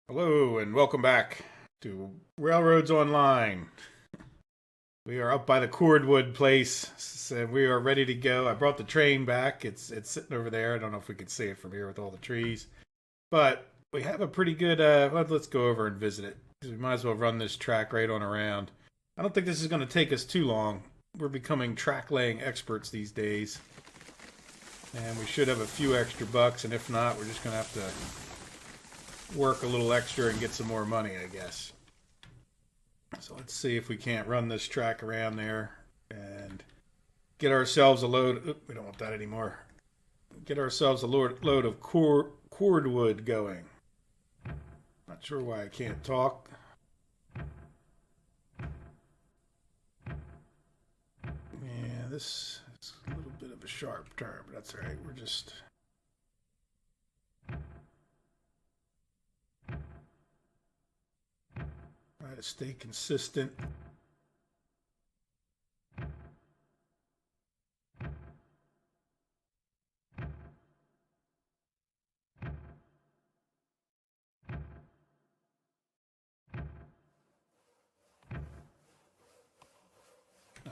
Hello and welcome back to Railroads Online. We are up by the Cordwood place, so we are ready to go. I brought the train back. It's sitting over there. I don't know if we can see it from here with all the trees, but we have a pretty good. Let's go over and visit it. We might as well run this track right on around. I don't think this is going to take us too long. We're becoming track laying experts these days, and we should have a few extra bucks. And if not, we're just going to have to work a little extra and get some more money, I guess. So let's see if we can't run this track around there and get ourselves a load. Oop, we don't want that anymore. Get ourselves a load of cordwood going. Not sure why I can't talk. Yeah, this is a little bit of a sharp turn, but that's all right. We're just try to stay consistent.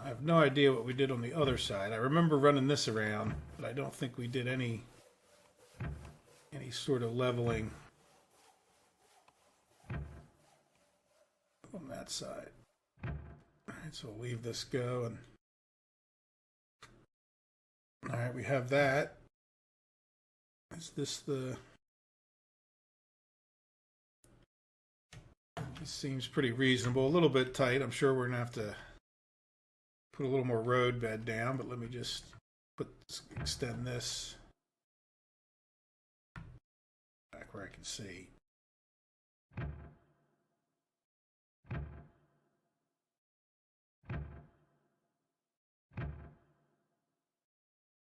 I have no idea what we did on the other side. I remember running this around, but I don't think we did any sort of leveling on that side. All right, so we'll leave this go. And all right, we have that. Is this the... This seems pretty reasonable. A little bit tight. I'm sure we're going to have to put a little more road bed down, but let me just extend this back where I can see.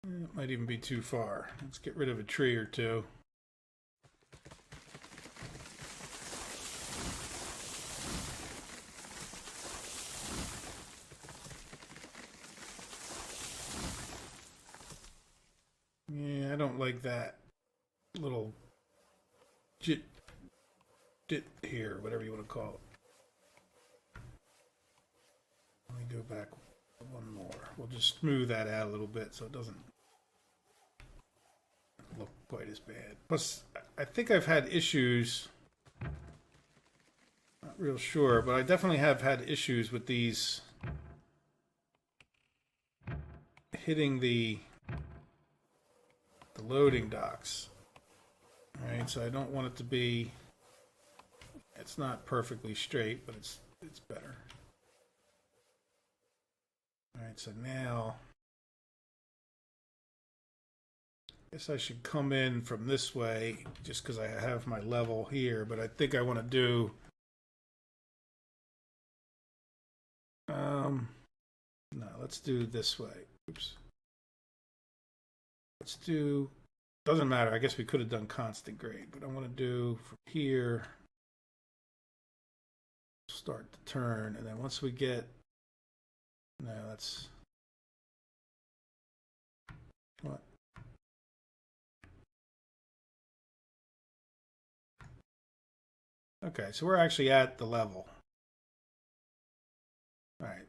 It might even be too far. Let's get rid of a tree or two. Yeah, I don't like that little dit here, whatever you want to call it. Let me go back one more. We'll just smooth that out a little bit so it doesn't look quite as bad. Plus, I think I've had issues. Not real sure, but I definitely have had issues with these hitting the loading docks. All right, so I don't want it to be. It's not perfectly straight, but it's better. All right, so now I guess I should come in from this way just because I have my level here, but I think I want to do no, let's do this way. Oops. Let's do, doesn't matter. I guess we could have done constant grade, but I want to do from here, start the turn, and then once we get, no, that's, what? Okay, so we're actually at the level. All right,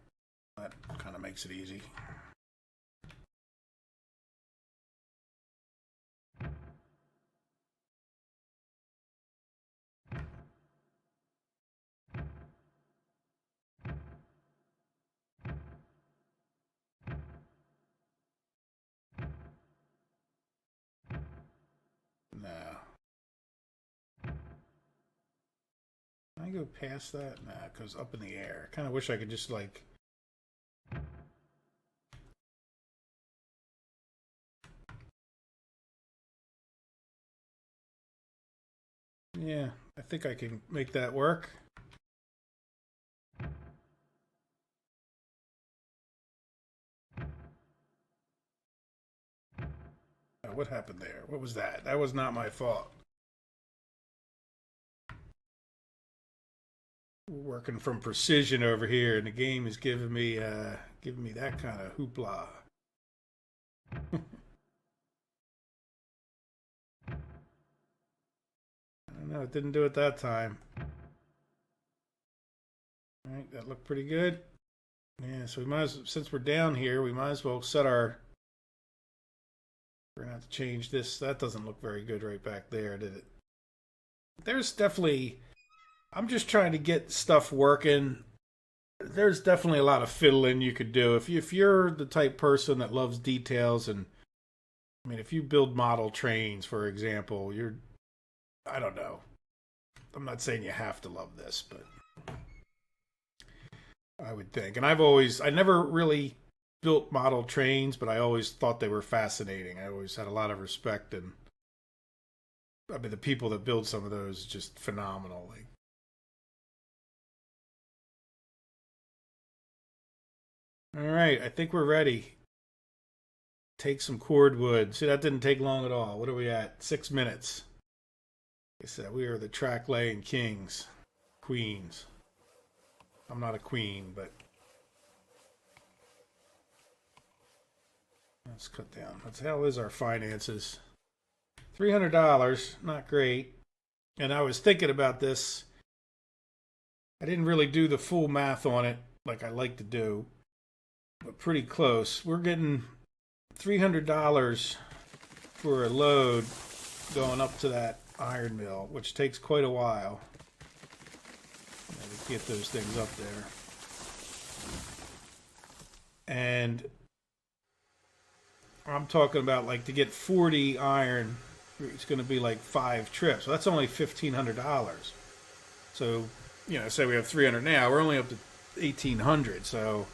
that kind of makes it easy. No. Can I go past that? Nah, it goes up in the air. I kind of wish I could just like... Yeah, I think I can make that work. Oh, what happened there? What was that? That was not my fault. We're working from precision over here, and the game is giving me that kind of hoopla. I don't No, it didn't do it that time. All right, that looked pretty good. Yeah, so we might as, since we're down here, we might as well set our... We're gonna have to change this. That doesn't look very good right back there, did it? There's definitely... I'm just trying to get stuff working. There's definitely a lot of fiddling you could do. If you're the type person that loves details, and I mean, if you build model trains, for example, you're... I don't know. I'm not saying you have to love this, but... I would think. And I never really built model trains, but I always thought they were fascinating. I always had a lot of respect, and I mean, the people that build some of those just phenomenal. Like, all right, I think we're ready. Take some cordwood. See, that didn't take long at all. What are we at? 6 minutes. Like I said, we are the track laying kings, queens. I'm not a queen, but let's cut down. What the hell is our finances? $300, not great. And I was thinking about this. I didn't really do the full math on it like I like to do, but pretty close. We're getting $300 for a load going up to that iron mill, which takes quite a while. To get those things up there. And I'm talking about, like, to get 40 iron, it's going to be like 5 trips. So that's only $1,500. So, you know, say we have 300 now, we're only up to 1,800. So,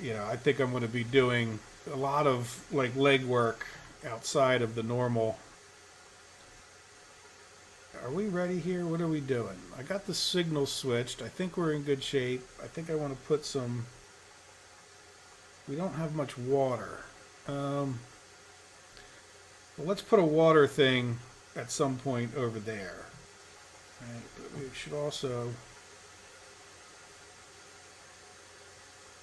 you know, I think I'm going to be doing a lot of, like, leg work outside of the normal. Are we ready here? What are we doing? I got the signal switched. I think we're in good shape. I think I want to put some... We don't have much water. Well, let's put a water thing at some point over there. Right, but we should also...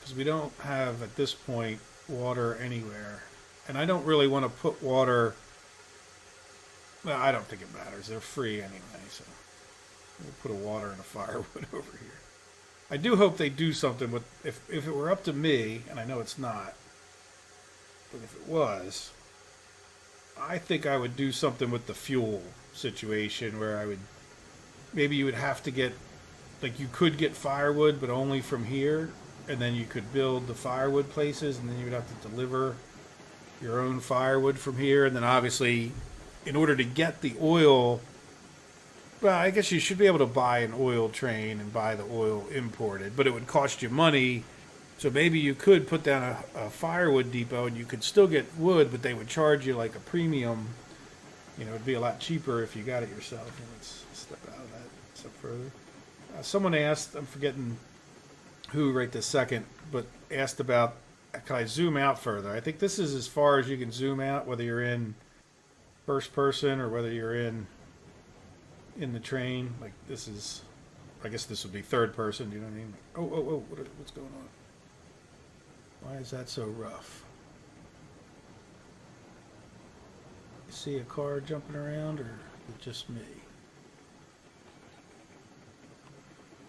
Because we don't have, at this point, water anywhere. And I don't really want to put water... Well, I don't think it matters. They're free anyway, so we'll put a water and a firewood over here. I do hope they do something with... If it were up to me, and I know it's not, but if it was, I think I would do something with the fuel situation where I would... Maybe you would have to get... Like, you could get firewood, but only from here, and then you could build the firewood places, and then you would have to deliver your own firewood from here, and then obviously... In order to get the oil, well, I guess you should be able to buy an oil train and buy the oil imported, but it would cost you money. So maybe you could put down a firewood depot and you could still get wood, but they would charge you like a premium. You know, it'd be a lot cheaper if you got it yourself. Let's step out of that a step further. Someone asked, I'm forgetting who right this second, but asked about, can I zoom out further? I think this is as far as you can zoom out, whether you're in first person or whether you're in the train. Like, this is, I guess this would be third person, you know what I mean? Oh, what's going on? Why is that so rough? You see a car jumping around, or is it just me?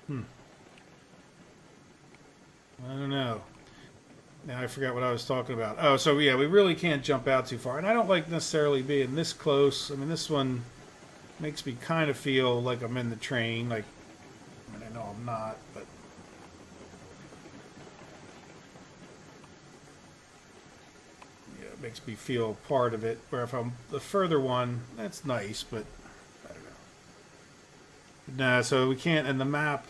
I don't know. Now I forgot what I was talking about. Oh, so yeah, we really can't jump out too far. And I don't like necessarily being this close. I mean, this one makes me kind of feel like I'm in the train. Like, I mean, I know I'm not, but... Yeah, it makes me feel part of it. Where if I'm the further one, that's nice, but I don't know. Nah, so we can't... And the map...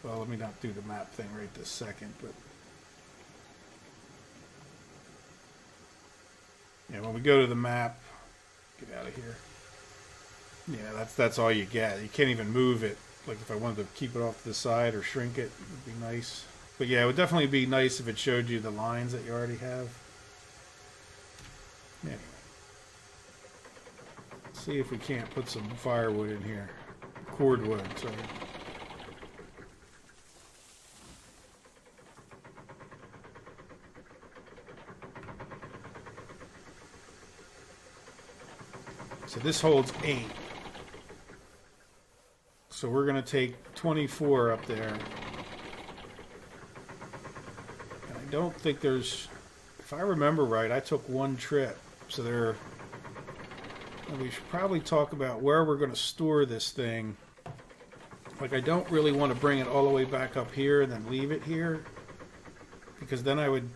Well, let me not do the map thing right this second, but... Yeah, when we go to the map, get out of here. Yeah, that's all you get. You can't even move it. Like, if I wanted to keep it off to the side or shrink it, it would be nice. But yeah, it would definitely be nice if it showed you the lines that you already have. Anyway. Let's see if we can't put some firewood in here. Cordwood, sorry. So this holds 8. So we're going to take 24 up there. And I don't think there's... If I remember right, I took one trip. So there... We should probably talk about where we're going to store this thing. Like, I don't really want to bring it all the way back up here and then leave it here. Because then I would,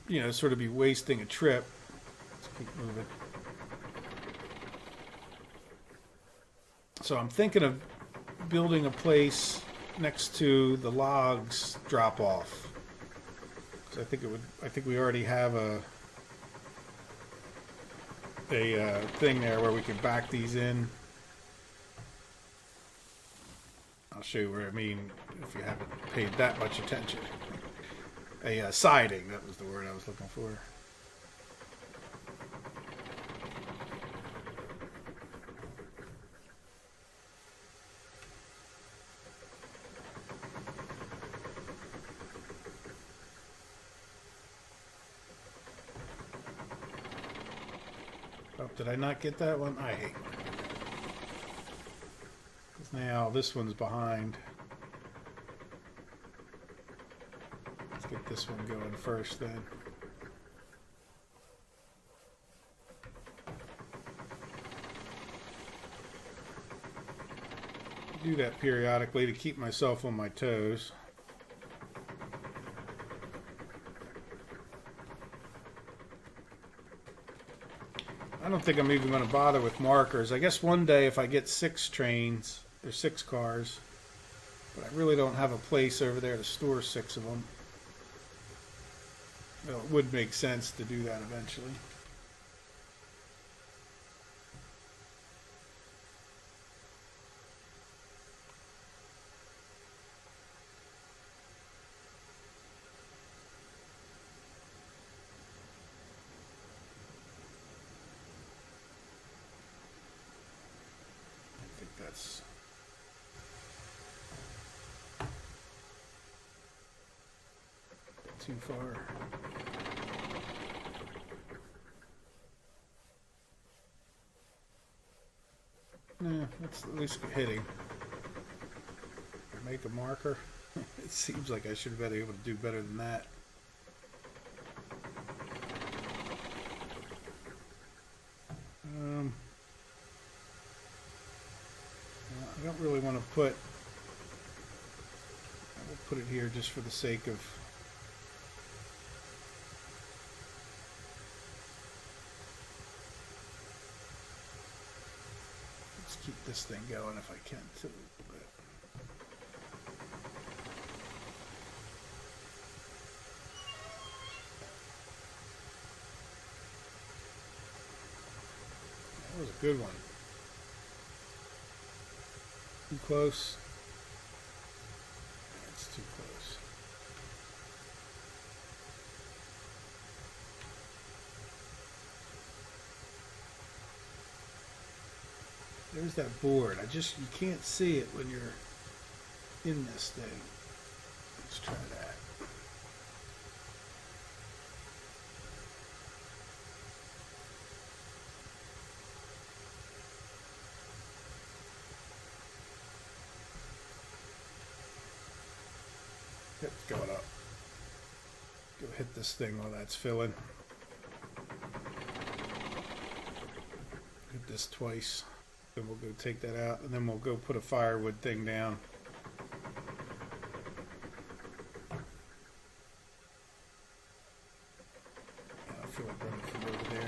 you know, sort of be wasting a trip. Let's keep moving. So I'm thinking of building a place next to the logs drop off. Because I think we already have a thing there where we can back these in. I'll show you what I mean if you haven't paid that much attention. A siding, that was the word I was looking for. Oh, did I not get that one? I hate it. Now this one's behind. Let's get this one going first then. I do that periodically to keep myself on my toes. I don't think I'm even going to bother with markers. I guess one day if I get 6 trains, there's 6 cars, but I really don't have a place over there to store 6 of them. Well, it would make sense to do that eventually. I think that's... too far. Nah, that's at least hitting. Make a marker. It seems like I should have been able to do better than that. I don't really want to put... I will put it here just for the sake of... Let's keep this thing going if I can too. That was a good one. Too close. That's too close. There's that board. You can't see it when you're in this thing. Let's try that. Yep, it's going up. Go hit this thing while that's filling. Hit this twice. Then we'll go take that out, and then we'll go put a firewood thing down. I feel like running from over there.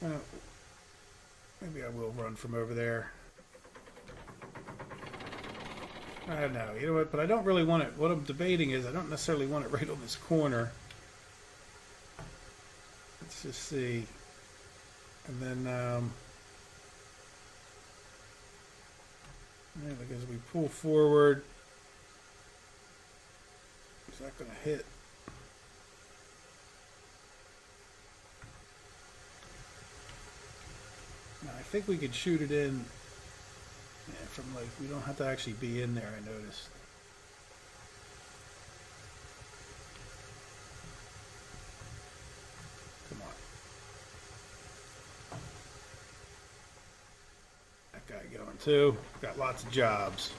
Well, maybe I will run from over there. I don't know. You know what? But I don't really want it. What I'm debating is I don't necessarily want it right on this corner. Let's just see. And then, yeah, because we pull forward, is that going to hit? Now, I think we could shoot it in. Yeah, from like, we don't have to actually be in there, I noticed. going too. Got lots of jobs.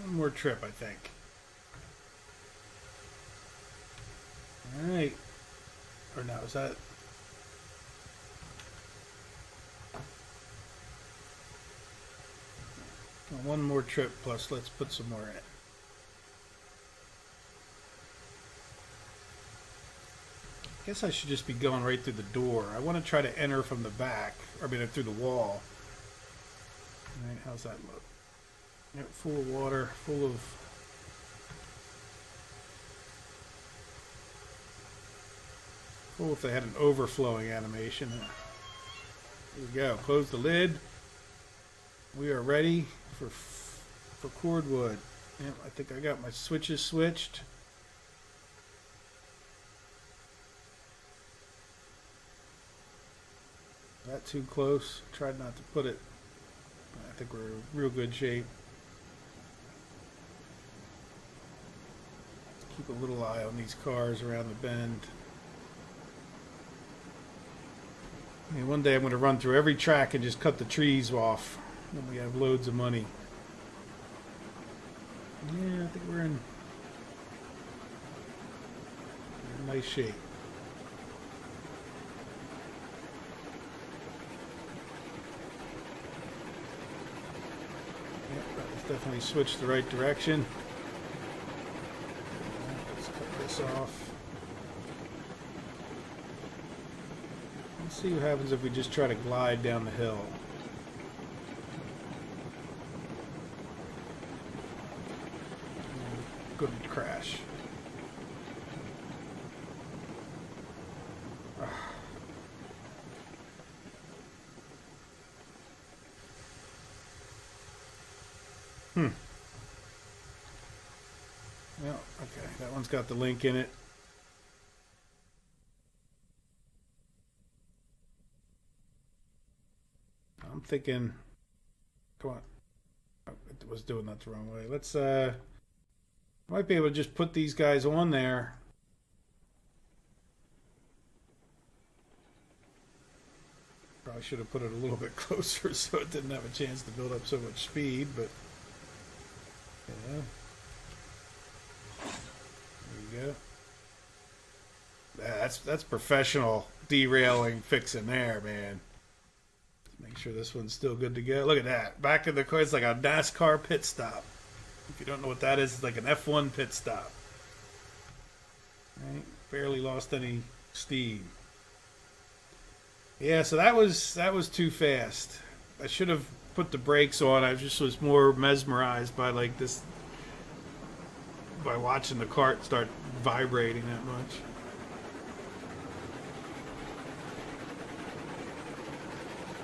One more trip, I think. Alright. Or no, is that... Well, one more trip plus let's put some more in. I guess I should just be going right through the door. I want to try to enter from the back. I mean, through the wall. Alright, how's that look? Yep, full of water, full of... Cool if they had an overflowing animation. Here we go. Close the lid. We are ready for Cordwood. Yep, I think I got my switches switched. Not too close. Tried not to put it. I think we're in real good shape. Keep a little eye on these cars around the bend. I mean, one day I'm going to run through every track and just cut the trees off. Then we have loads of money. Yeah, I think we're in nice shape. Yep, let's definitely switch the right direction. Let's cut this off. Let's see what happens if we just try to glide down the hill. Good crash. Well, okay, that one's got the link in it. I'm thinking, come on. Oh, it was doing that the wrong way. Let's, might be able to just put these guys on there. Probably should have put it a little bit closer so it didn't have a chance to build up so much speed, but yeah. There you go. That's professional derailing fixing there, man. Make sure this one's still good to go. Look at that. Back in the car, it's like a NASCAR pit stop. If you don't know what that is, it's like an F1 pit stop. Right? Barely lost any steam. Yeah, so that was too fast. I should have put the brakes on. I just was more mesmerized by like this, by watching the cart start vibrating that much.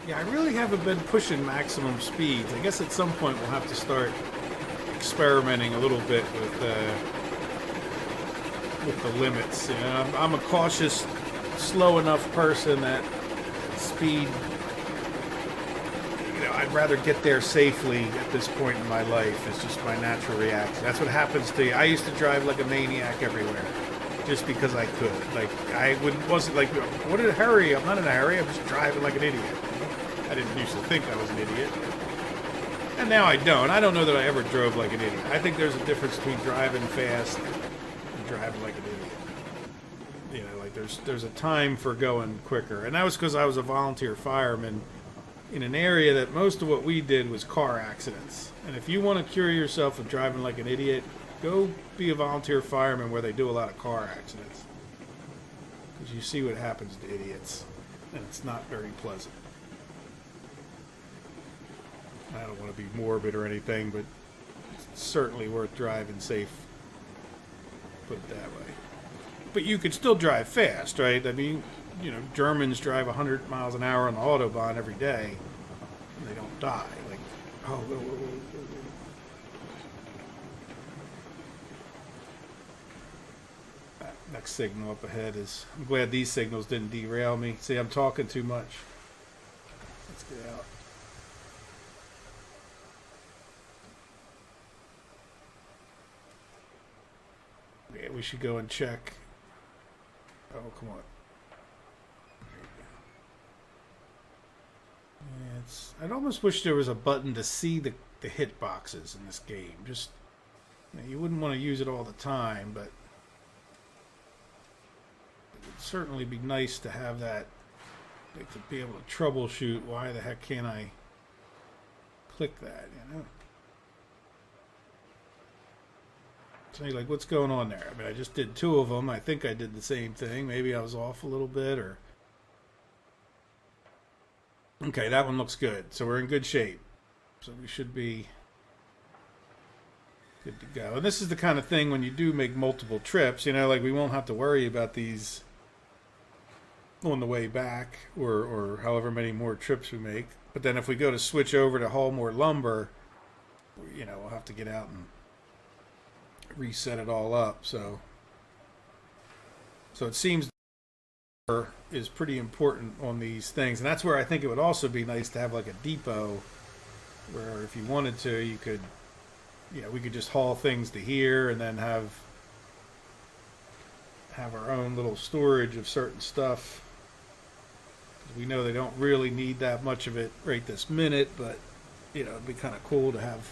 Yeah, I really haven't been pushing maximum speeds. I guess at some point we'll have to start experimenting a little bit with the limits. You know, I'm a cautious, slow enough person that speed, you know, I'd rather get there safely at this point in my life. It's just my natural reaction. That's what happens to you. I used to drive like a maniac everywhere just because I could. Like, wasn't like, what in a hurry? I'm not in a hurry. I'm just driving like an idiot. I didn't used to think I was an idiot. And now I don't. I don't know that I ever drove like an idiot. I think there's a difference between driving fast and driving like an idiot. You know, like there's a time for going quicker. And that was because I was a volunteer fireman in an area that most of what we did was car accidents. And if you want to cure yourself of driving like an idiot, go be a volunteer fireman where they do a lot of car accidents. Because you see what happens to idiots. And it's not very pleasant. I don't want to be morbid or anything, but it's certainly worth driving safe. Put it that way. But you could still drive fast, right? I mean, you know, Germans drive 100 miles an hour on the Autobahn every day, and they don't die. Like, oh, whoa, whoa, whoa, whoa. That next signal up ahead is... I'm glad these signals didn't derail me. See, I'm talking too much. Let's get out. Yeah, we should go and check. Oh, come on. Yeah, I'd almost wish there was a button to see the hit boxes in this game. Just, you know, you wouldn't want to use it all the time, but it would certainly be nice to have that, like, to be able to troubleshoot. Why the heck can't I click that, you know? So like, what's going on there? I mean, I just did 2 of them. I think I did the same thing. Maybe I was off a little bit, or... Okay, that one looks good. So we're in good shape. So we should be good to go. And this is the kind of thing when you do make multiple trips, you know, like we won't have to worry about these on the way back, or however many more trips we make. But then if we go to switch over to haul more lumber, you know, we'll have to get out and reset it all up. So it seems is pretty important on these things, and that's where I think it would also be nice to have like a depot where if you wanted to, you could, you know, we could just haul things to here and then have our own little storage of certain stuff. We know they don't really need that much of it right this minute, but you know, it'd be kind of cool to have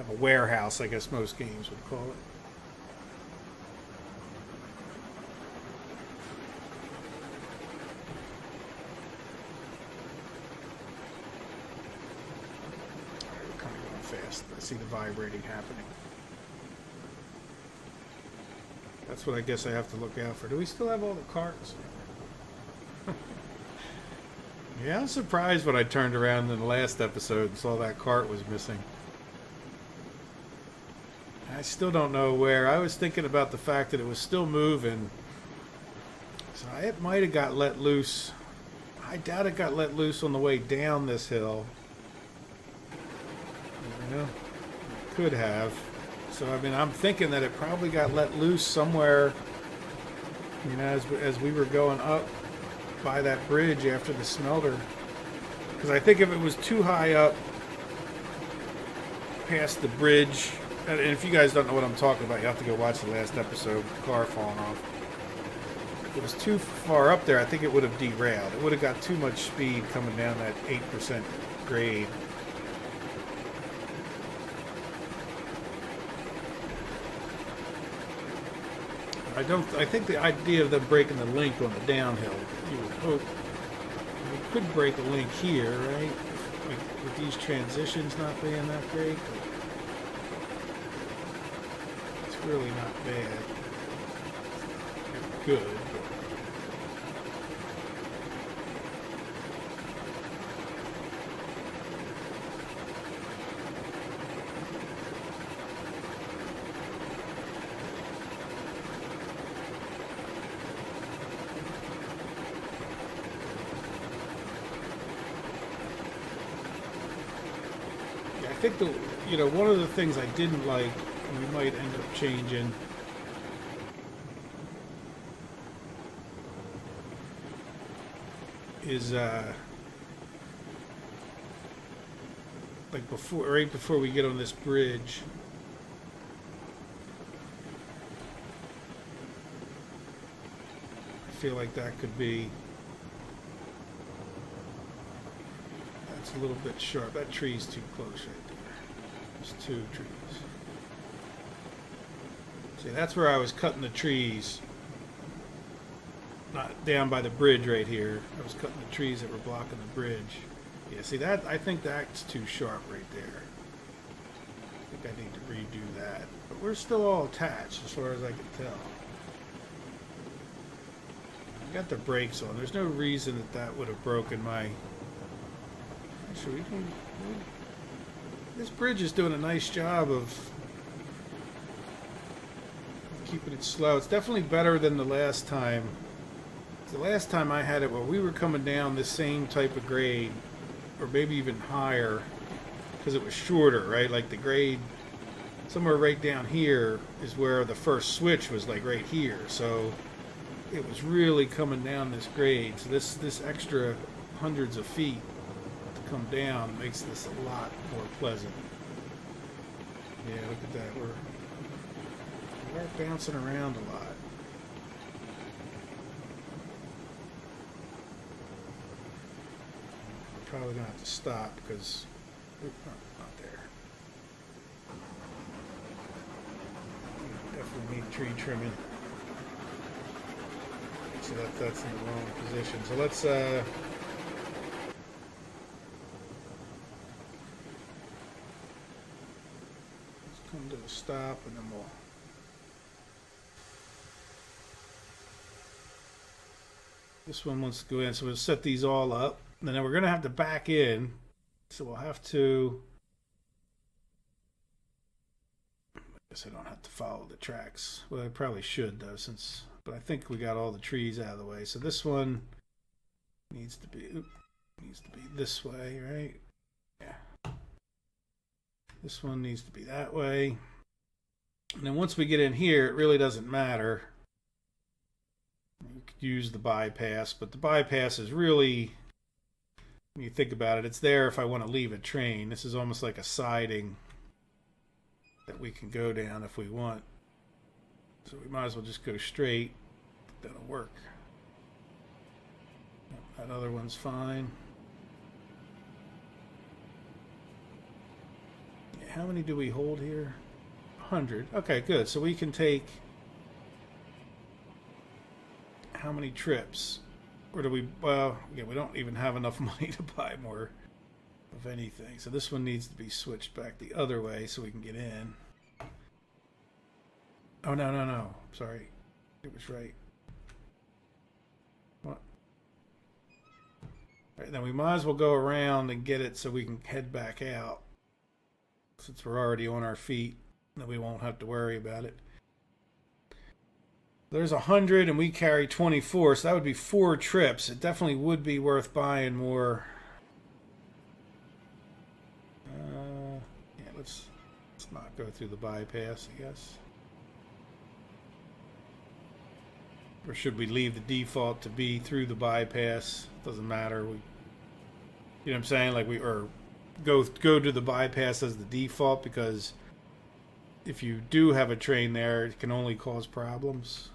a warehouse, I guess most games would call it. We're kind of going fast. I see the vibrating happening. That's what I guess I have to look out for. Do we still have all the carts? Yeah, I was surprised when I turned around in the last episode and saw that cart was missing. I still don't know where. I was thinking about the fact that it was still moving. So it might have got let loose. I doubt it got let loose on the way down this hill. You know, it could have. So, I mean, I'm thinking that it probably got let loose somewhere, you know, as we were going up by that bridge after the smelter. Because I think if it was too high up past the bridge, and if you guys don't know what I'm talking about, you have to go watch the last episode, the car falling off. If it was too far up there, I think it would have derailed. It would have got too much speed coming down that 8% grade. I think the idea of them breaking the link on the downhill, you would hope, we could break a link here, right? With these transitions not being that great. It's really not bad. It's good. I think one of the things I didn't like, and we might end up changing, is like right before we get on this bridge, I feel like that could be. That's a little bit sharp. That tree's too close right there. There's 2 trees. See, that's where I was cutting the trees. Not down by the bridge right here. I was cutting the trees that were blocking the bridge. Yeah, see that? I think that's too sharp right there. I think I need to redo that. But we're still all attached as far as I can tell. I got the brakes on. There's no reason that would have broken my... Actually, this bridge is doing a nice job of keeping it slow. It's definitely better than the last time The last time I had it, well, we were coming down the same type of grade, or maybe even higher, because it was shorter, right? Like the grade somewhere right down here is where the first switch was, like right here. So it was really coming down this grade. So this extra hundreds of feet to come down makes this a lot more pleasant. Yeah, look at that. We're bouncing around a lot. We're probably gonna have to stop because not there. Definitely need tree trimming. So that's in the wrong position. So let's come to a stop, and then we'll. This one wants to go in, so we'll set these all up. And then we're going to have to back in, so we'll have to. I guess I don't have to follow the tracks. Well, I probably should though, but I think we got all the trees out of the way. So this one needs to be this way, right? Yeah. This one needs to be that way. And then once we get in here, it really doesn't matter. We could use the bypass, but the bypass is really, when you think about it, it's there if I want to leave a train. This is almost like a siding that we can go down if we want. So we might as well just go straight. That'll work. That other one's fine. How many do we hold here? 100. Okay, good. So we can take how many trips? Or do we, well, yeah, we don't even have enough money to buy more of anything. So this one needs to be switched back the other way so we can get in. Oh, no. Sorry. It was right. What? All right, then we might as well go around and get it so we can head back out. Since we're already on our feet, then we won't have to worry about it. There's 100 and we carry 24, so that would be 4 trips. It definitely would be worth buying more. Yeah, let's not go through the bypass, I guess. Or should we leave the default to be through the bypass? Doesn't matter. You know what I'm saying? Like go to the bypass as the default, because if you do have a train there, it can only cause problems.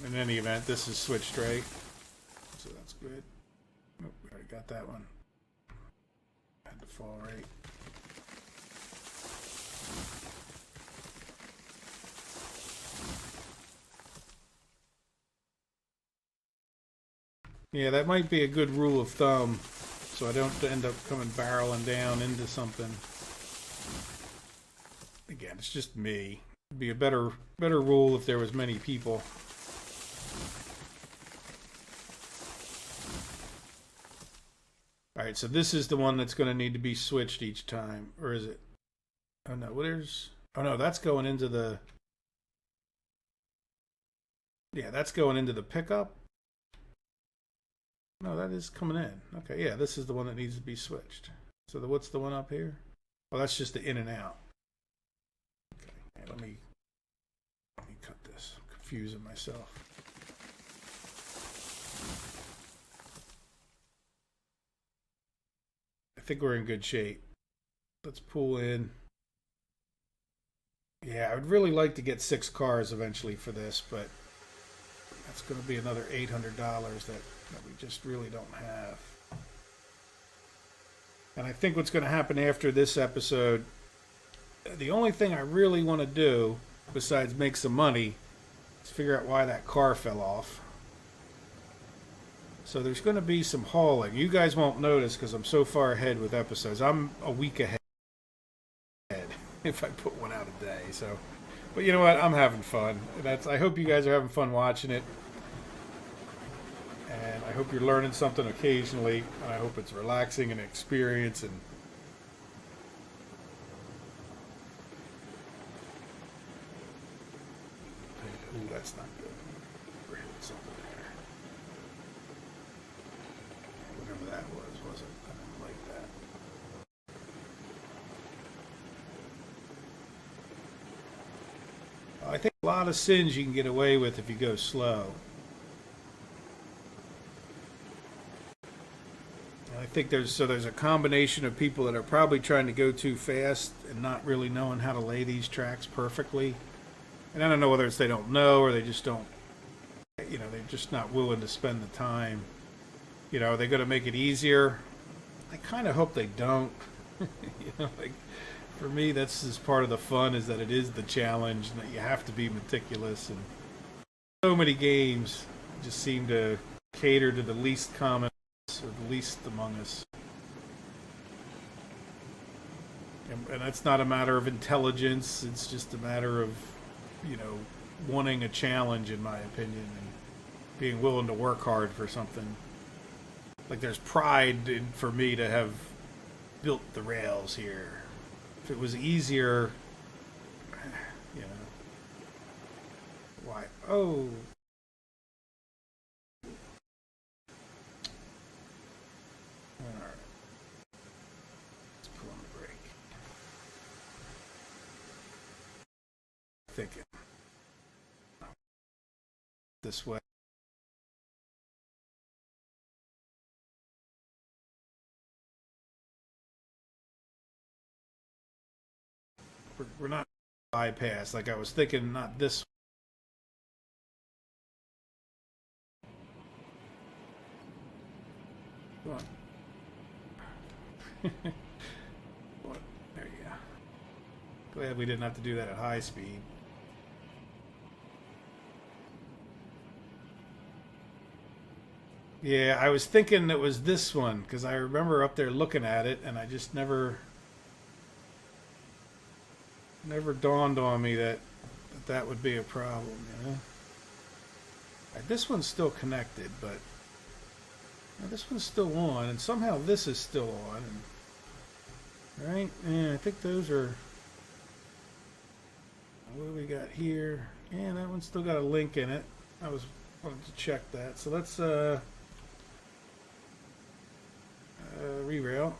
In any event, this is switched right, so that's good. Oh, we already got that one. Had to fall right. Yeah, that might be a good rule of thumb, so I don't end up coming barreling down into something. Again, it's just me. It'd be a better rule if there was many people. Alright, so this is the one that's going to need to be switched each time. Or is it? Oh no, oh no, that's going into the... Yeah, that's going into the pickup. No, that is coming in. Okay, yeah, this is the one that needs to be switched. So what's the one up here? Oh, that's just the in and out. Okay, hey, let me cut this. I'm confusing myself. I think we're in good shape. Let's pull in. Yeah, I would really like to get 6 cars eventually for this, but that's going to be another $800 that we just really don't have. And I think what's going to happen after this episode, the only thing I really want to do, besides make some money, is figure out why that car fell off. So there's going to be some hauling. You guys won't notice because I'm so far ahead with episodes. I'm a week ahead if I put one out a day. So, but you know what? I'm having fun. I hope you guys are having fun watching it. And I hope you're learning something occasionally. And I hope it's relaxing and experience. And Ooh, that's not good. We're hitting something there. Whatever that wasn't. I didn't like that. I think a lot of sins you can get away with if you go slow. I think there's a combination of people that are probably trying to go too fast and not really knowing how to lay these tracks perfectly. And I don't know whether it's they don't know or they just don't, they're just not willing to spend the time. Are they going to make it easier? I kind of hope they don't. For me, that's just part of the fun, is that it is the challenge and that you have to be meticulous. And so many games just seem to cater to the least common or the least among us. And that's not a matter of intelligence. It's just a matter of, wanting a challenge, in my opinion, and being willing to work hard for something. Like, there's pride for me to have built the rails here. If it was easier, why? Oh. Alright. Let's pull on the brake. Thinking. This way. We're not bypass. Like, I was thinking, not this. Come on. What? There you go. Glad we didn't have to do that at high speed. Yeah, I was thinking it was this one, because I remember up there looking at it, and I just never dawned on me that would be a problem, This one's still connected, but this one's still on, and somehow this is still on. Right? Yeah, I think those are... What do we got here? Yeah, that one's still got a link in it. I wanted to check that. So let's re-rail.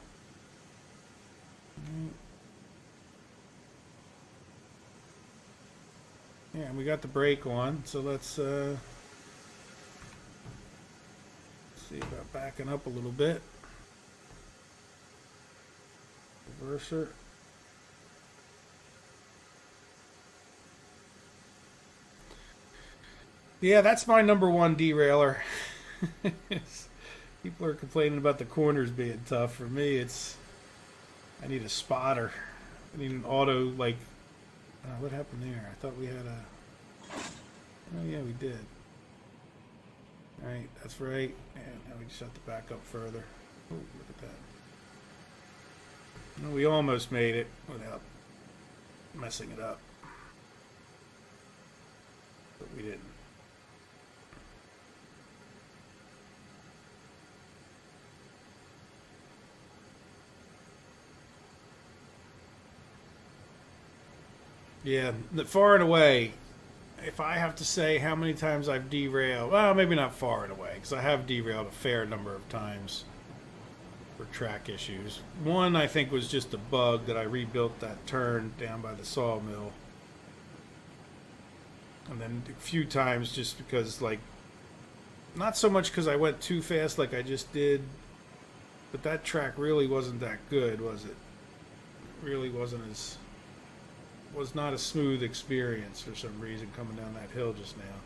Yeah, and we got the brake on, so let's see about backing up a little bit. Reverser. Yeah, that's my number one derailer. People are complaining about the corners being tough. For me, I need a spotter. I need an auto, like... what happened there? I thought we had a... Oh, yeah, we did. Alright, that's right. And now we just have to back up further. Oh, look at that. Well, we almost made it without messing it up. But we didn't. Yeah, far and away, if I have to say how many times I've derailed, well, maybe not far and away, because I have derailed a fair number of times for track issues. One, I think, was just a bug that I rebuilt that turn down by the sawmill. And then a few times just because, like, not so much because I went too fast like I just did, but that track really wasn't that good, was it? It really wasn't as... was not a smooth experience for some reason coming down that hill just now.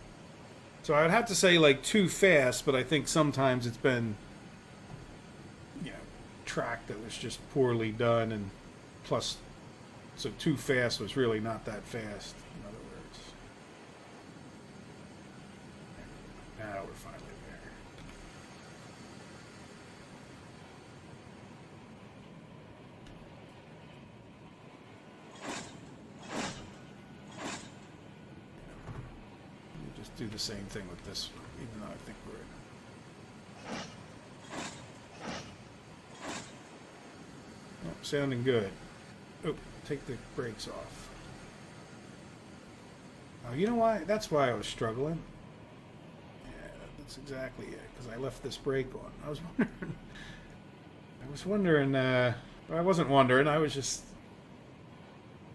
So I'd have to say, like, too fast, but I think sometimes it's been, track that was just poorly done, and plus, so too fast was really not that fast, in other words. Now we're finally there. Do the same thing with this one, even though I think we're in. Oh, sounding good. Oh, take the brakes off. Oh, you know why? That's why I was struggling. Yeah, that's exactly it. Because I left this brake on. I was wondering. I was wondering. I wasn't wondering. I was just.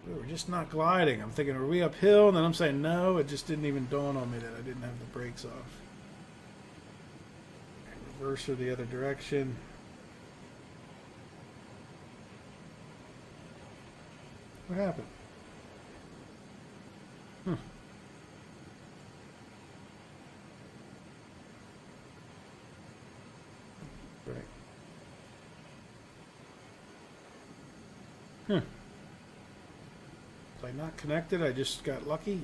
We were just not gliding. I'm thinking, are we uphill? And then I'm saying, no. It just didn't even dawn on me that I didn't have the brakes off. Reverse or the other direction. What happened? Right. Was I not connected? I just got lucky?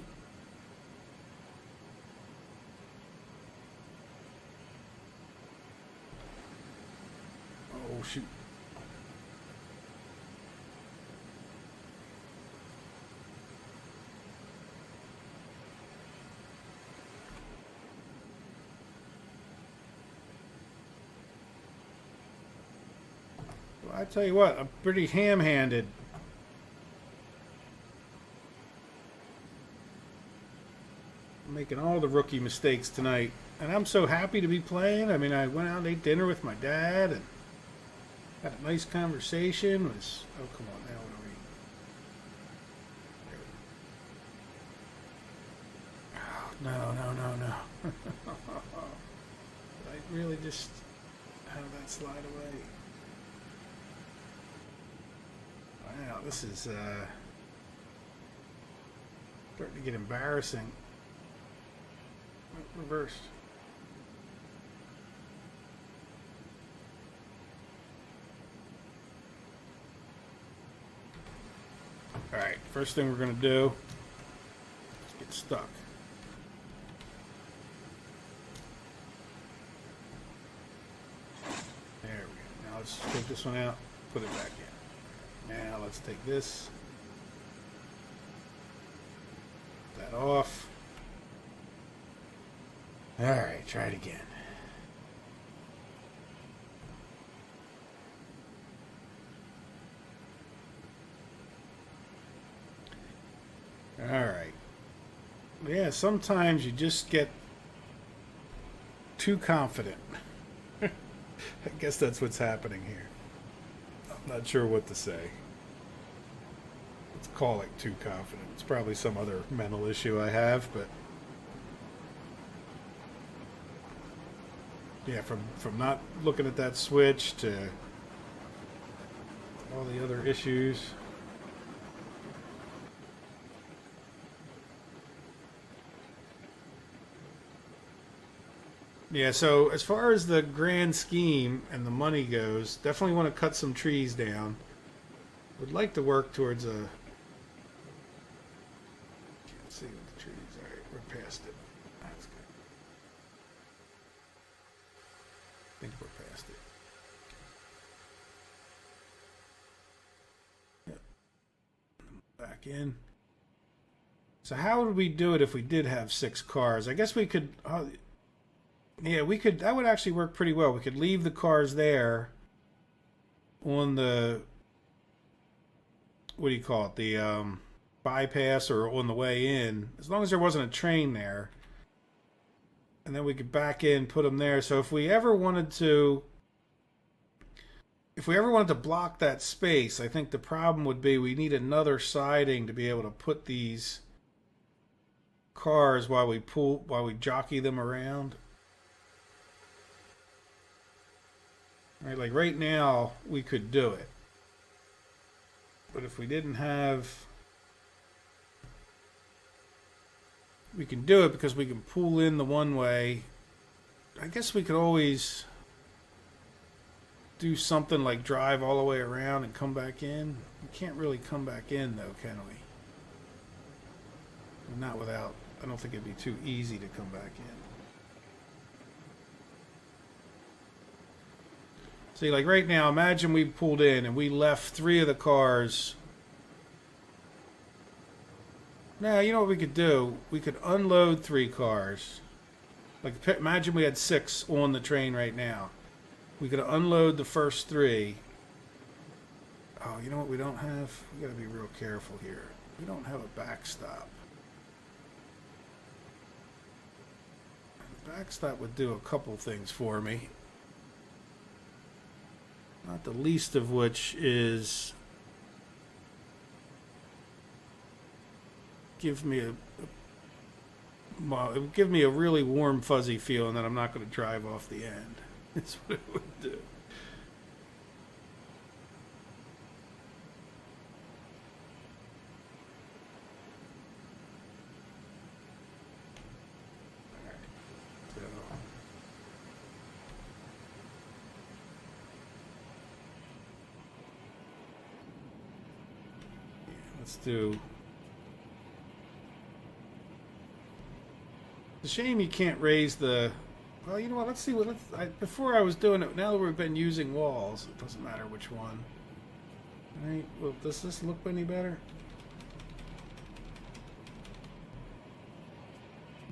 Oh, shoot. I tell you what, I'm pretty ham-handed. I'm making all the rookie mistakes tonight. And I'm so happy to be playing. I mean, I went out and ate dinner with my dad and had a nice conversation. Oh, come on, now what are we? Oh, no. I really just have that slide away. Wow, this is starting to get embarrassing. Reversed. Alright, first thing we're going to do is get stuck. There we go. Now let's take this one out, put it back in. Now let's take this, that off. Alright, try it again. Alright. Yeah, sometimes you just get too confident. I guess that's what's happening here. I'm not sure what to say. Let's call it too confident. It's probably some other mental issue I have, but yeah, from not looking at that switch to all the other issues. Yeah, so as far as the grand scheme and the money goes, definitely want to cut some trees down. Would like to work towards a... Can't see what the trees are. Alright, we're past it. That's good. I think we're past it. Yep. Back in. So how would we do it if we did have 6 cars? I guess we could... yeah, we could. That would actually work pretty well. We could leave the cars there on the, what do you call it, the bypass or on the way in, as long as there wasn't a train there. And then we could back in, put them there. So if we ever wanted to block that space, I think the problem would be we need another siding to be able to put these cars while we jockey them around. Right, like right now, we could do it. But if we didn't have... We can do it because we can pull in the one way. I guess we could always do something like drive all the way around and come back in. We can't really come back in though, can we? Not without... I don't think it'd be too easy to come back in. See, like right now, imagine we pulled in and we left 3 of the cars. Now, you know what we could do? We could unload 3 cars. Like, imagine we had 6 on the train right now. We could unload the first 3. Oh, you know what we don't have? We gotta be real careful here. We don't have a backstop. backstop would do a couple things for me. Not the least of which is give me it would give me a really warm, fuzzy feeling that I'm not going to drive off the end. That's what it would do. Let's do. It's a shame you can't raise the. Well, you know what? Let's see what. Before I was doing it. Now that we've been using walls, it doesn't matter which one. All right. Well, does this look any better?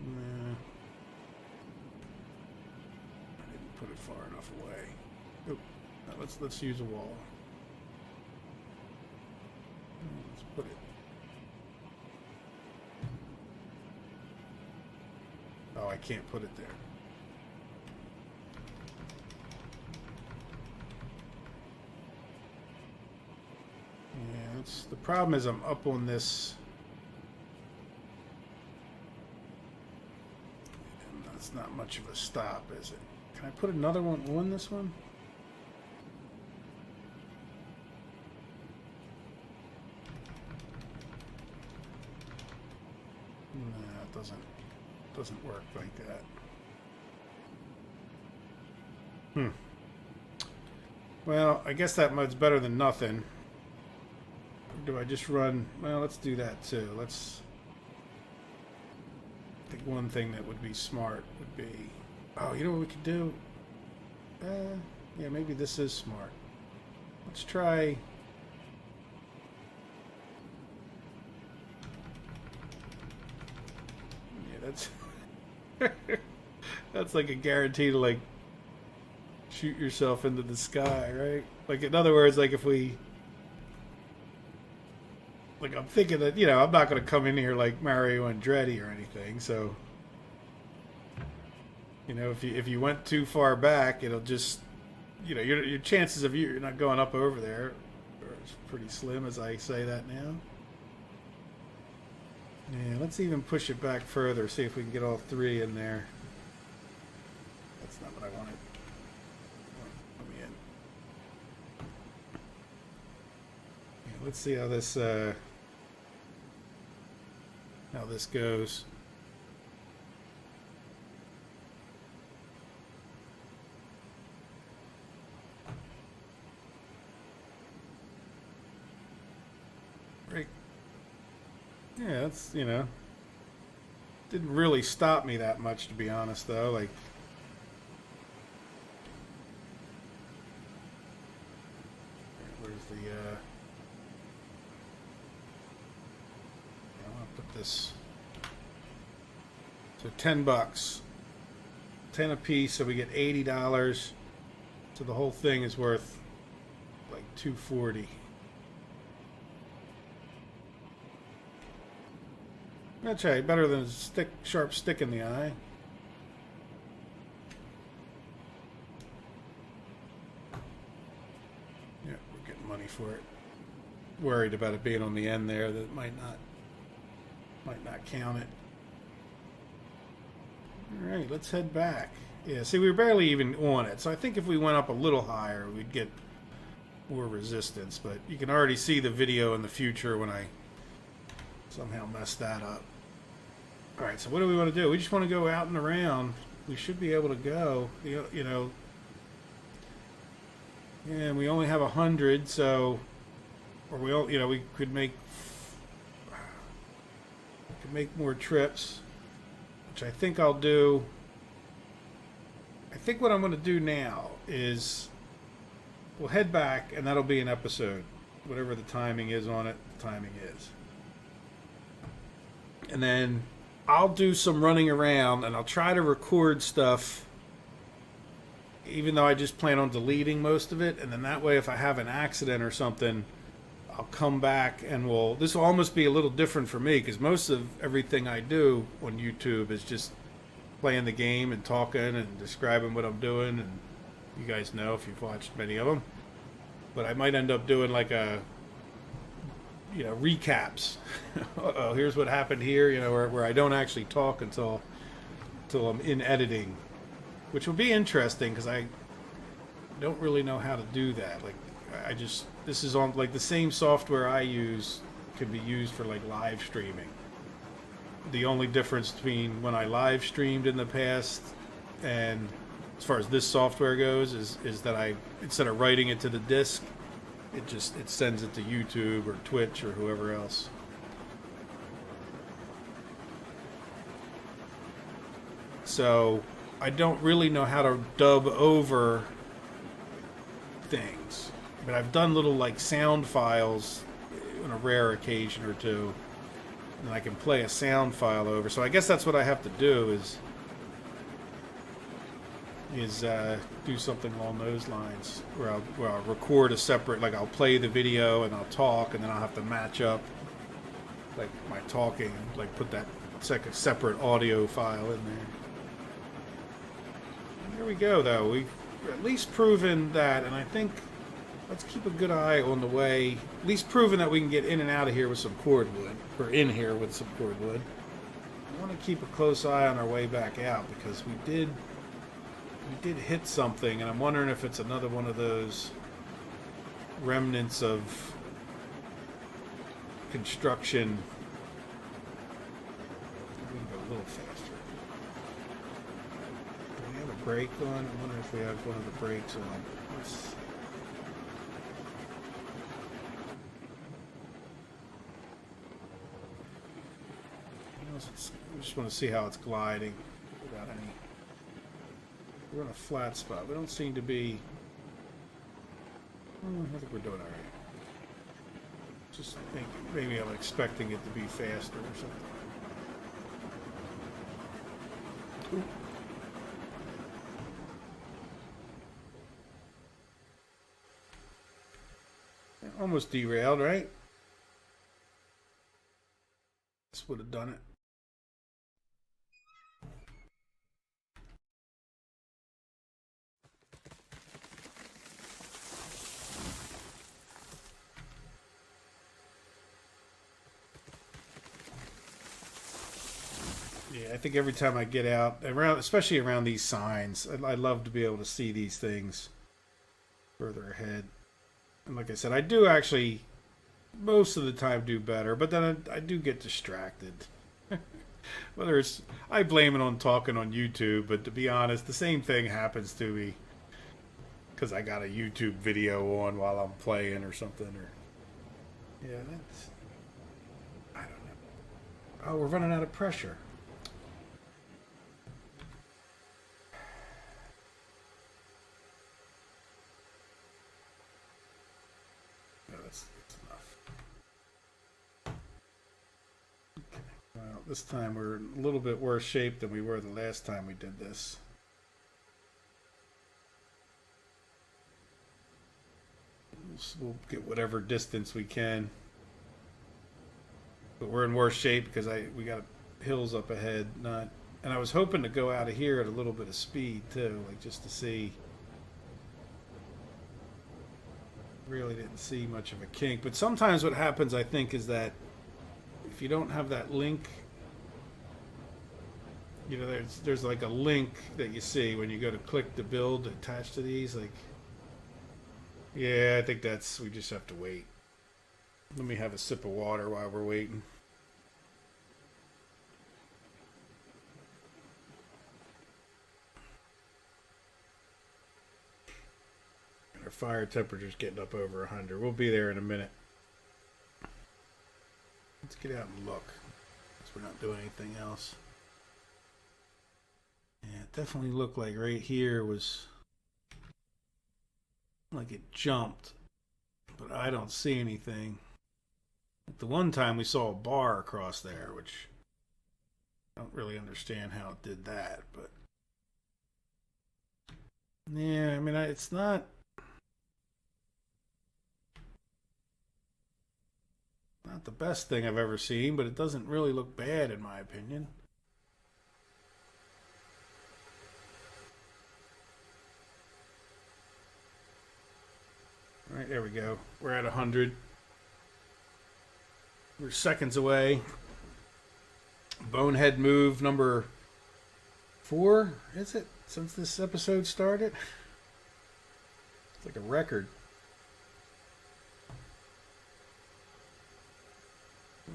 Nah. I didn't put it far enough away. Oh, now let's use a wall. Let's put it. Oh, I can't put it there. Yeah, the problem is I'm up on this. And that's not much of a stop, is it? Can I put another one on this one? No, it doesn't work like that. Well, I guess that much better than nothing. Or do I just run? Well, let's do that too. Let's. I think one thing that would be smart would be. Oh, you know what we could do? Yeah, maybe this is smart. Let's try. Yeah, that's like a guarantee to like shoot yourself into the sky, right? Like in other words, like if we, like I'm thinking that I'm not going to come in here like Mario Andretti or anything, so if you went too far back, it'll just your chances of you're not going up over there are pretty slim, as I say that now. Yeah, let's even push it back further, see if we can get all three in there. That's not what I wanted. Let me in. Yeah, let's see how this goes. Right. Yeah, that's, didn't really stop me that much, to be honest, though. Like, where's the, I'll put this, so $10. 10 a piece, so we get $80. So the whole thing is worth, like, $240. That's right, better than a sharp stick in the eye. Yeah, we're getting money for it. Worried about it being on the end there, that might not count it. All right, let's head back. Yeah, see, we were barely even on it, so I think if we went up a little higher, we'd get more resistance. But you can already see the video in the future when I somehow messed that up. Alright, so what do we want to do? We just want to go out and around. We should be able to go, and we only have 100, so, or we could make more trips, which I think I'll do. I think what I'm going to do now is we'll head back, and that'll be an episode. Whatever the timing is on it, the timing is. And then I'll do some running around, and I'll try to record stuff, even though I just plan on deleting most of it. And then that way, if I have an accident or something, I'll come back and this will almost be a little different for me, because most of everything I do on YouTube is just playing the game and talking and describing what I'm doing, and you guys know if you've watched many of them. But I might end up doing like a, recaps. Uh-oh, here's what happened here, where I don't actually talk until I'm in editing, which will be interesting because I don't really know how to do that. Like, this is on, like, the same software I use can be used for like live streaming. The only difference between when I live streamed in the past and as far as this software goes is that I, instead of writing it to the disk, it sends it to YouTube or Twitch or whoever else. So I don't really know how to dub over things, but I've done little like sound files on a rare occasion or two, and I can play a sound file over. So I guess that's what I have to do is do something along those lines, where I'll record a separate, like I'll play the video and I'll talk, and then I'll have to match up like my talking, like put that separate audio file in there. And there we go, though. We've at least proven that, and I think let's keep a good eye on the way. At least proven that we can get in and out of here with some cordwood, or in here with some cordwood. I want to keep a close eye on our way back out because we did hit something, and I'm wondering if it's another one of those remnants of construction. We can go a little faster. Do we have a brake on? I wonder if we have one of the brakes on. I just want to see how it's gliding without any. We're in a flat spot. We don't seem to be. I think we're doing all right. Just think maybe I'm expecting it to be faster or something. Ooh. Almost derailed, right? This would have done it. Yeah, I think every time I get out, especially around these signs, I love to be able to see these things further ahead. And like I said, I do actually, most of the time, do better, but then I do get distracted. Whether it's, I blame it on talking on YouTube, but to be honest, the same thing happens to me because I got a YouTube video on while I'm playing or something. Or yeah, that's, I don't know. Oh, we're running out of pressure. That's enough. Okay. Well, this time we're in a little bit worse shape than we were the last time we did this. We'll get whatever distance we can, but we're in worse shape because we got hills up ahead. And I was hoping to go out of here at a little bit of speed too, like just to see. Really didn't see much of a kink, but sometimes what happens, I think, is that if you don't have that link, there's like a link that you see when you go to click the build attached to these, like, yeah, I think we just have to wait. Let me have a sip of water while we're waiting. Our fire temperature's getting up over 100. We'll be there in a minute. Let's get out and look, because we're not doing anything else. Yeah, it definitely looked like right here was like it jumped, but I don't see anything. At the one time we saw a bar across there, which I don't really understand how it did that, but yeah, I mean, it's not the best thing I've ever seen, but it doesn't really look bad in my opinion. Alright, there we go. We're at 100. We're seconds away. Bonehead move number 4, is it? Since this episode started? It's like a record.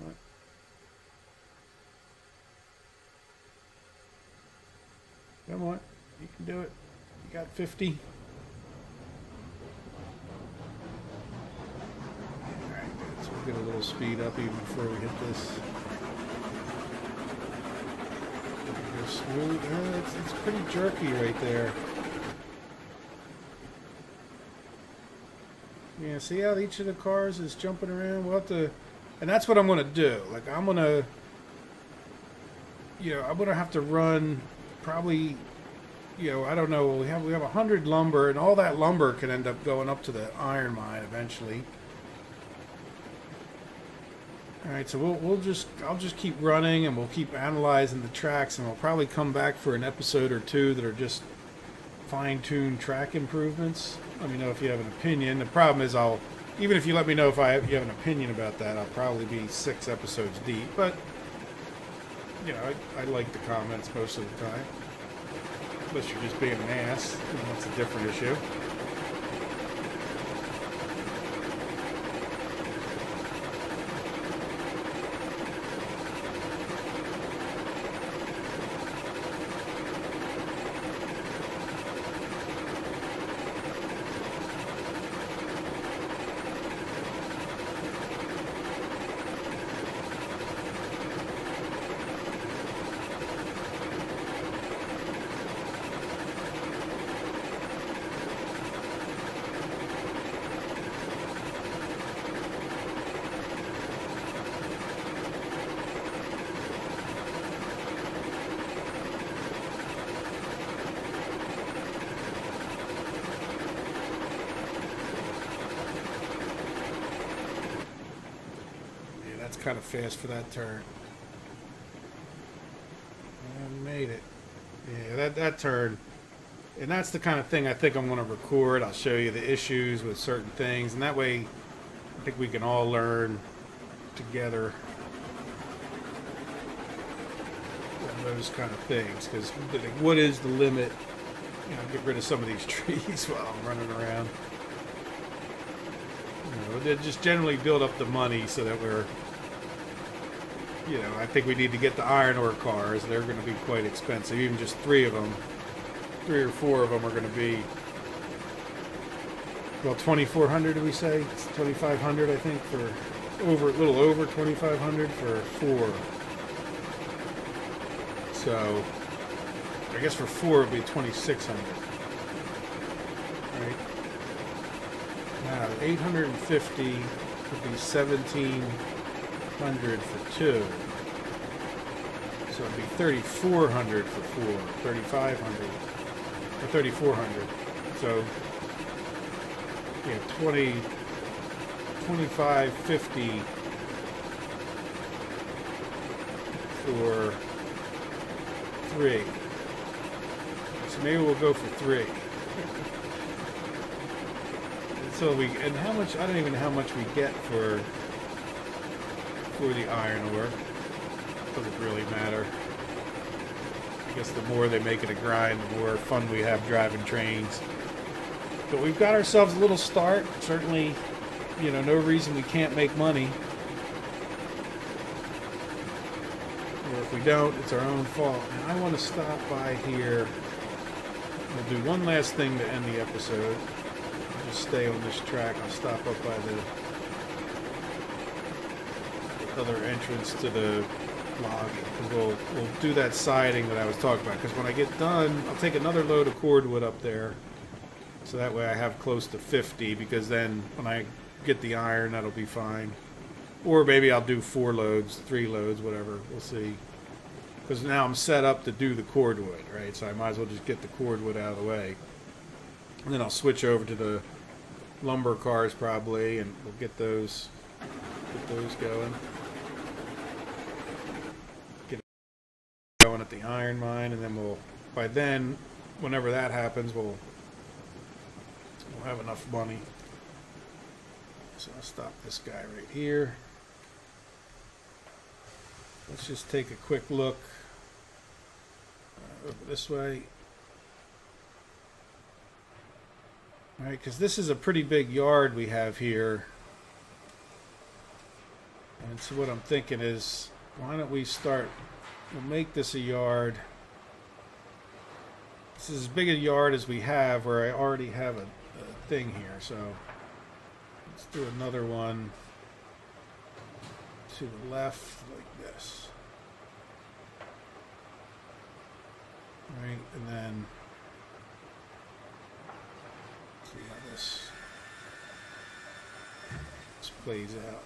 What? Come on. You can do it. You got 50. Alright, so we'll get a little speed up even before we hit this. Smooth. It's pretty jerky right there. Yeah, see how each of the cars is jumping around? We'll have to, and that's what I'm going to do. Like, I'm going to, I'm going to have to run probably, I don't know, we have 100 lumber, and all that lumber can end up going up to the iron mine eventually. Alright, so I'll just keep running, and we'll keep analyzing the tracks, and we'll probably come back for an episode or two that are just fine-tuned track improvements. Let me know if you have an opinion. The problem is even if you let me know if you have an opinion about that, I'll probably be 6 episodes deep, but I like the comments most of the time. Unless you're just being an ass, that's a different issue. Kind of fast for that turn. I made it. Yeah, that turn. And that's the kind of thing I think I'm going to record. I'll show you the issues with certain things, and that way I think we can all learn together on those kind of things. Because what is the limit? Get rid of some of these trees while I'm running around. They just generally build up the money so that we're I think we need to get the iron ore cars. They're going to be quite expensive. Even just 3 of them, 3 or 4 of them are going to be, well, 2,400. Do we say? It's 2,500, I think, for a little over 2,500 for 4. So I guess for 4 it would be 2,600. Right now, 850 would be 1,700 for 2. So it'd be 3,400 for 4, 3,500 or 3,400. So 2,550 for 3. So maybe we'll go for 3. And how much? I don't even know how much we get for the iron ore. Doesn't really matter. I guess the more they make it a grind, the more fun we have driving trains. But we've got ourselves a little start. Certainly, no reason we can't make money. Or if we don't, it's our own fault. And I want to stop by here. We'll do one last thing to end the episode. I'll just stay on this track. I'll stop up by the other entrance to the logging, because we'll do that siding that I was talking about, because when I get done I'll take another load of cordwood up there, so that way I have close to 50, because then when I get the iron that'll be fine. Or maybe I'll do 4 loads, 3 loads, whatever, we'll see, because now I'm set up to do the cordwood, right? So I might as well just get the cordwood out of the way, and then I'll switch over to the lumber cars probably, and we'll get those going. Going at the iron mine, and then by then, whenever that happens, we'll have enough money. So I'll stop this guy right here. Let's just take a quick look over this way. All right, because this is a pretty big yard we have here. And so what I'm thinking is, why don't we start, we'll make this a yard. This is as big a yard as we have where I already have a thing here. So let's do another one to the left like this. All right, and then see how this plays out.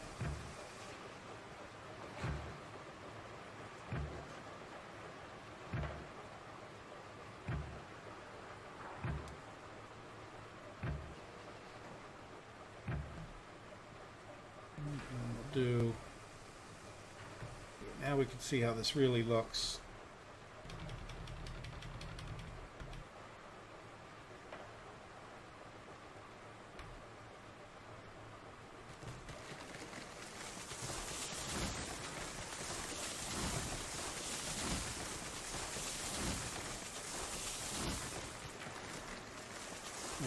Now we can see how this really looks.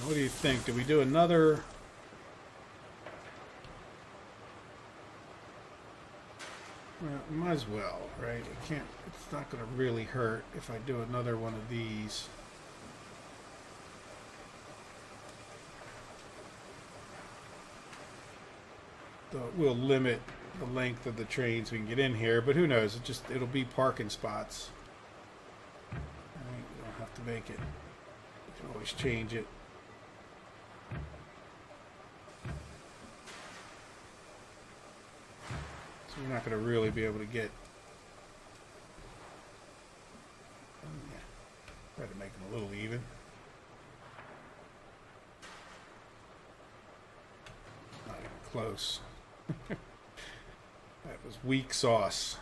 What do you think? Do we do another? Well, might as well, right? It can't, it's not going to really hurt if I do another one of these. Though it will limit the length of the trains we can get in here, but who knows? It'll be parking spots. Right, you don't have to make it. You can always change it. You're not going to really be able to get. Try to make them a little even. Not even close. That was weak sauce.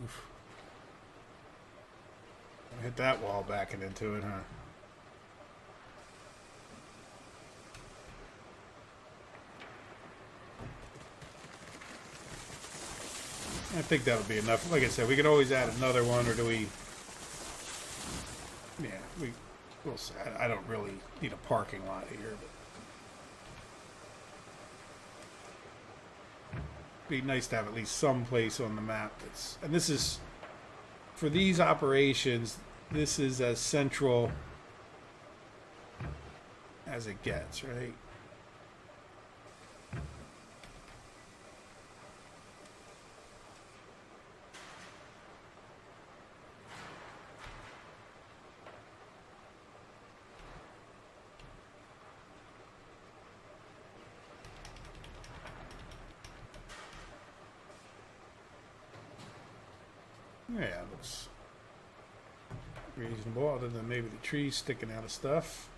Oof. Hit that wall backing into it, huh? I think that'll be enough. Like I said, we can always add another one, or do we? Yeah, we'll see. I don't really need a parking lot here, but it'd be nice to have at least some place on the map that's. And this is for these operations. This is as central as it gets, right? Yeah, it looks reasonable, other than maybe the trees sticking out of stuff.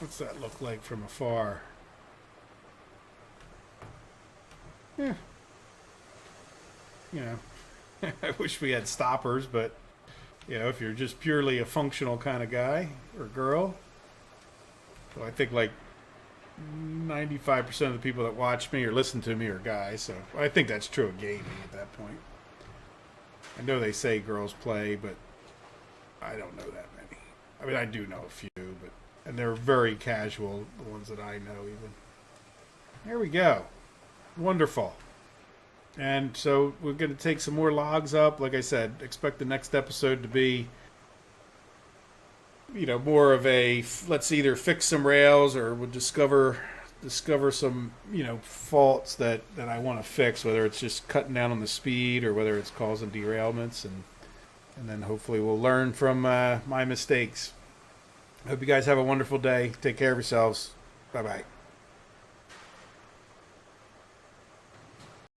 What's that look like from afar? Yeah. You know, I wish we had stoppers, but, you know, if you're just purely a functional kind of guy or girl, well, I think like 95% of the people that watch me or listen to me are guys, so I think that's true of gaming at that point. I know they say girls play, but I don't know that many. I mean, I do know a few, but and they're very casual, the ones that I know even. There we go. Wonderful. And so we're going to take some more logs up. Like I said, expect the next episode to be, you know, more of a, let's either fix some rails or we'll discover some, you know, faults that I want to fix, whether it's just cutting down on the speed or whether it's causing derailments. And and then hopefully we'll learn from my mistakes. Hope you guys have a wonderful day. Take care of yourselves. Bye-bye.